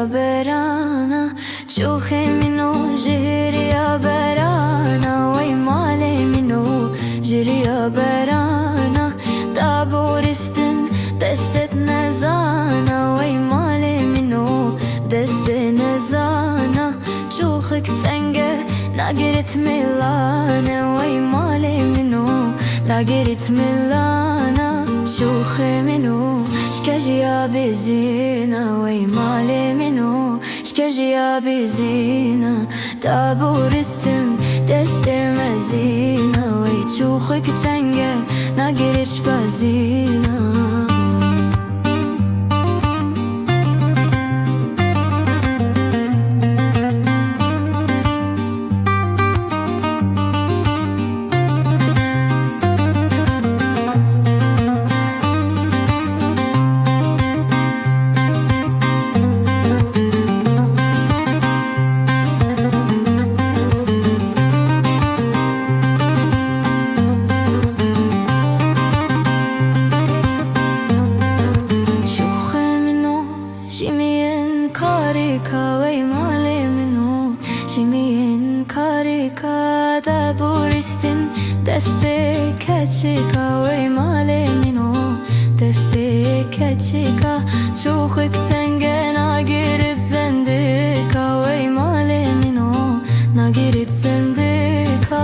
برانا شوخي منو جهري يا برانا وي مالي منو جري يا برانا دابورستن دستت نزانا وي مالي منو دست نزانا شوخك تنجه ناقرت ميلانا وي مالي منو ناقرت ميلانا شوخي منو شكاجي يا بزينة وي مالي منو شكاجي يا بزينة دابورستن دست مزينة وي شوخك تنجه ناقرتش بزينة شمين كاريكا وي مالي منو شمين كاريكا دابورستن دستي كاتشيكا وي مالي منو دستي كاتشيكا شوخك تنجه ناقرت زنديكا وي مالي منو ناقرت زنديكا